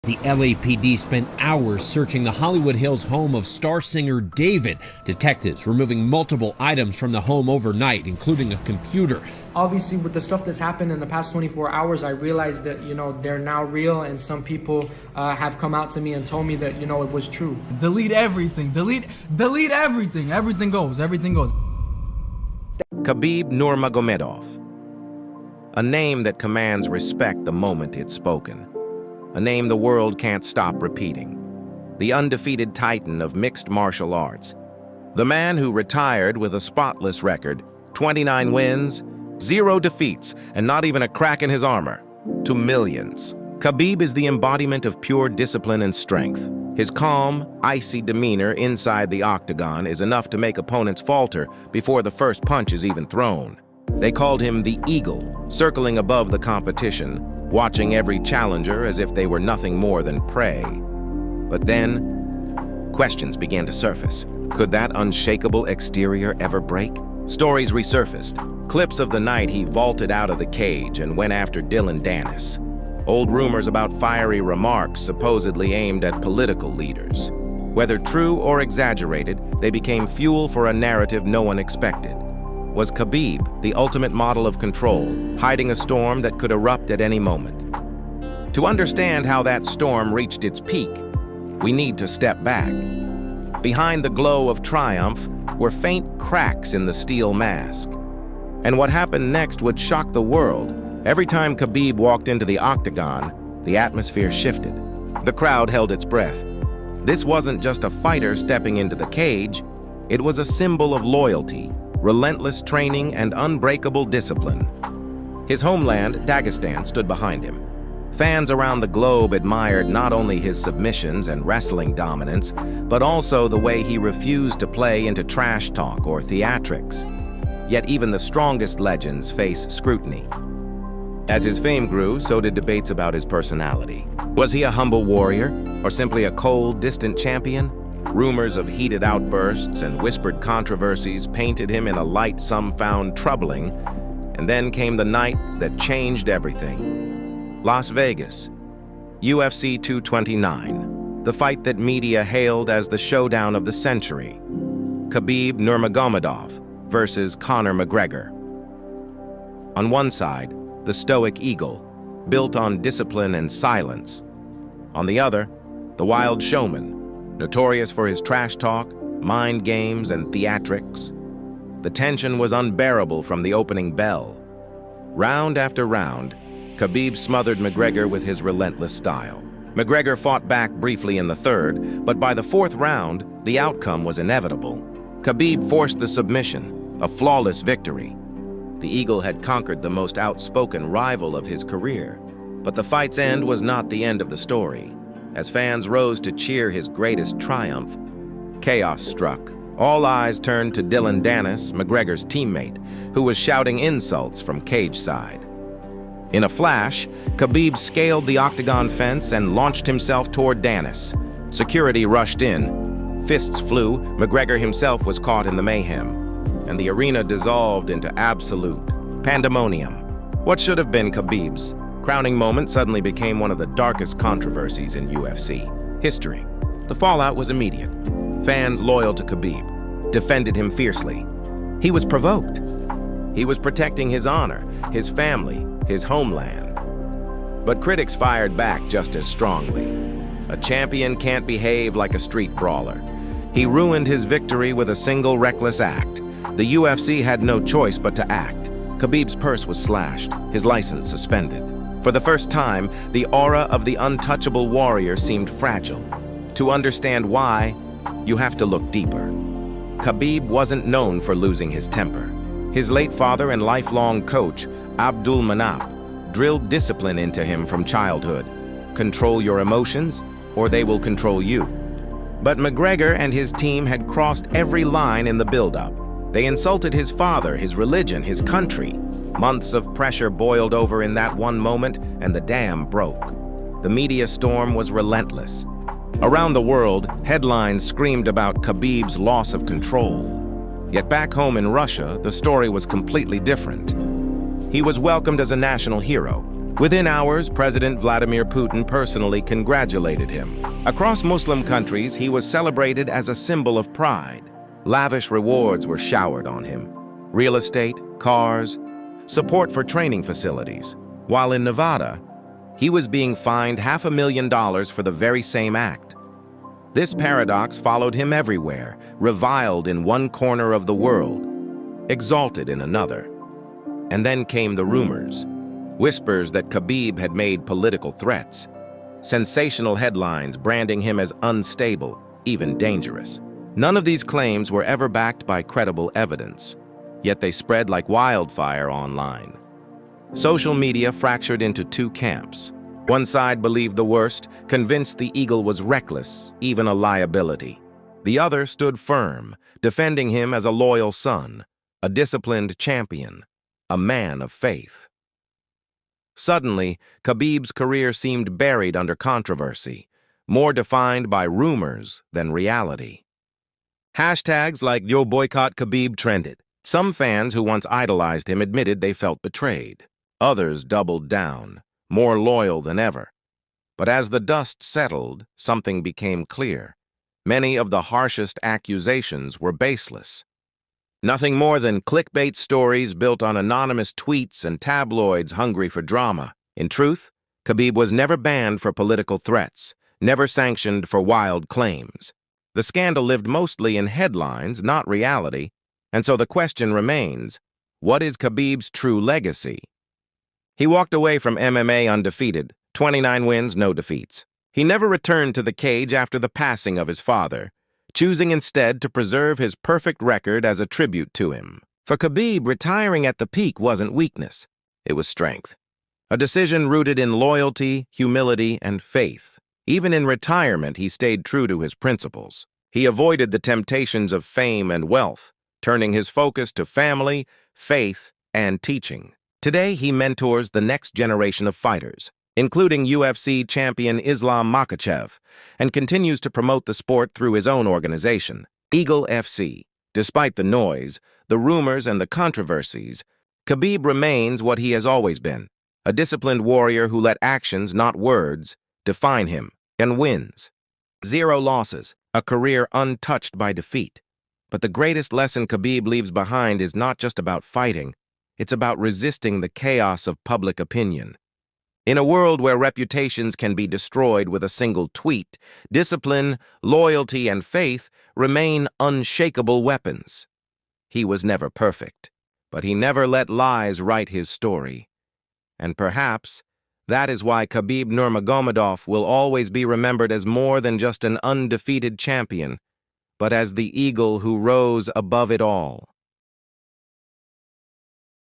The LAPD spent hours searching the Hollywood Hills home of star singer David. Detectives removing multiple items from the home overnight, including a computer. Obviously, with the stuff that's happened in the past 24 hours, I realized that, they're now real, and some people have come out to me and told me that, it was true. Delete everything. Delete everything. Everything goes. Khabib Nurmagomedov. A name that commands respect the moment it's spoken. A name the world can't stop repeating. The undefeated titan of mixed martial arts. The man who retired with a spotless record, 29 wins, 0 defeats, and not even a crack in his armor, to millions. Khabib is the embodiment of pure discipline and strength. His calm, icy demeanor inside the octagon is enough to make opponents falter before the first punch is even thrown. They called him the Eagle, circling above the competition, watching every challenger as if they were nothing more than prey. But then, questions began to surface. Could that unshakable exterior ever break? Stories resurfaced. Clips of the night he vaulted out of the cage and went after Dillon Danis. Old rumors about fiery remarks supposedly aimed at political leaders. Whether true or exaggerated, they became fuel for a narrative no one expected. Was Khabib the ultimate model of control, hiding a storm that could erupt at any moment? To understand how that storm reached its peak, we need to step back. Behind the glow of triumph were faint cracks in the steel mask. And what happened next would shock the world. Every time Khabib walked into the octagon, the atmosphere shifted. The crowd held its breath. This wasn't just a fighter stepping into the cage, it was a symbol of loyalty, relentless training, and unbreakable discipline. His homeland, Dagestan, stood behind him. Fans around the globe admired not only his submissions and wrestling dominance, but also the way he refused to play into trash talk or theatrics. Yet even the strongest legends face scrutiny. As his fame grew, so did debates about his personality. Was he a humble warrior, or simply a cold, distant champion? Rumors of heated outbursts and whispered controversies painted him in a light some found troubling, and then came the night that changed everything. Las Vegas, UFC 229, the fight that media hailed as the showdown of the century. Khabib Nurmagomedov versus Conor McGregor. On one side, the stoic eagle, built on discipline and silence. On the other, the wild showman, notorious for his trash talk, mind games, and theatrics. The tension was unbearable from the opening bell. Round after round, Khabib smothered McGregor with his relentless style. McGregor fought back briefly in the third, but by the fourth round, the outcome was inevitable. Khabib forced the submission, a flawless victory. The Eagle had conquered the most outspoken rival of his career. But the fight's end was not the end of the story. As fans rose to cheer his greatest triumph, chaos struck. All eyes turned to Dillon Danis, McGregor's teammate, who was shouting insults from cage side. In a flash, Khabib scaled the octagon fence and launched himself toward Danis. Security rushed in. Fists flew. McGregor himself was caught in the mayhem, and the arena dissolved into absolute pandemonium. What should have been Khabib's crowning moment suddenly became one of the darkest controversies in UFC history. The fallout was immediate. Fans loyal to Khabib defended him fiercely. He was provoked. He was protecting his honor, his family, his homeland. But critics fired back just as strongly. A champion can't behave like a street brawler. He ruined his victory with a single reckless act. The UFC had no choice but to act. Khabib's purse was slashed, his license suspended. For the first time, the aura of the untouchable warrior seemed fragile. To understand why, you have to look deeper. Khabib wasn't known for losing his temper. His late father and lifelong coach, Abdul Manap, drilled discipline into him from childhood. Control your emotions, or they will control you. But McGregor and his team had crossed every line in the build-up. They insulted his father, his religion, his country. Months of pressure boiled over in that one moment, and the dam broke. The media storm was relentless. Around the world, headlines screamed about Khabib's loss of control. Yet back home in Russia, the story was completely different. He was welcomed as a national hero. Within hours, President Vladimir Putin personally congratulated him. Across Muslim countries, he was celebrated as a symbol of pride. Lavish rewards were showered on him. Real estate, cars, support for training facilities. While in Nevada, he was being fined $500,000 for the very same act. This paradox followed him everywhere, reviled in one corner of the world, exalted in another. And then came the rumors. Whispers that Khabib had made political threats. Sensational headlines branding him as unstable, even dangerous. None of these claims were ever backed by credible evidence, yet they spread like wildfire online. Social media fractured into two camps. One side believed the worst, convinced the Eagle was reckless, even a liability. The other stood firm, defending him as a loyal son, a disciplined champion, a man of faith. Suddenly, Khabib's career seemed buried under controversy, more defined by rumors than reality. Hashtags like "Yo boycott Khabib" trended. Some fans who once idolized him admitted they felt betrayed. Others doubled down, more loyal than ever. But as the dust settled, something became clear. Many of the harshest accusations were baseless. Nothing more than clickbait stories built on anonymous tweets and tabloids hungry for drama. In truth, Khabib was never banned for political threats, never sanctioned for wild claims. The scandal lived mostly in headlines, not reality, and so the question remains, what is Khabib's true legacy? He walked away from MMA undefeated, 29 wins, no defeats. He never returned to the cage after the passing of his father, choosing instead to preserve his perfect record as a tribute to him. For Khabib, retiring at the peak wasn't weakness, it was strength. A decision rooted in loyalty, humility, and faith. Even in retirement, he stayed true to his principles. He avoided the temptations of fame and wealth, turning his focus to family, faith, and teaching. Today, he mentors the next generation of fighters, including UFC champion Islam Makhachev, and continues to promote the sport through his own organization, Eagle FC. Despite the noise, the rumors, and the controversies, Khabib remains what he has always been, a disciplined warrior who let actions, not words, define him, and wins. 0 losses, a career untouched by defeat. But the greatest lesson Khabib leaves behind is not just about fighting, it's about resisting the chaos of public opinion. In a world where reputations can be destroyed with a single tweet, discipline, loyalty, and faith remain unshakable weapons. He was never perfect, but he never let lies write his story. And perhaps that is why Khabib Nurmagomedov will always be remembered as more than just an undefeated champion, but as the eagle who rose above it all.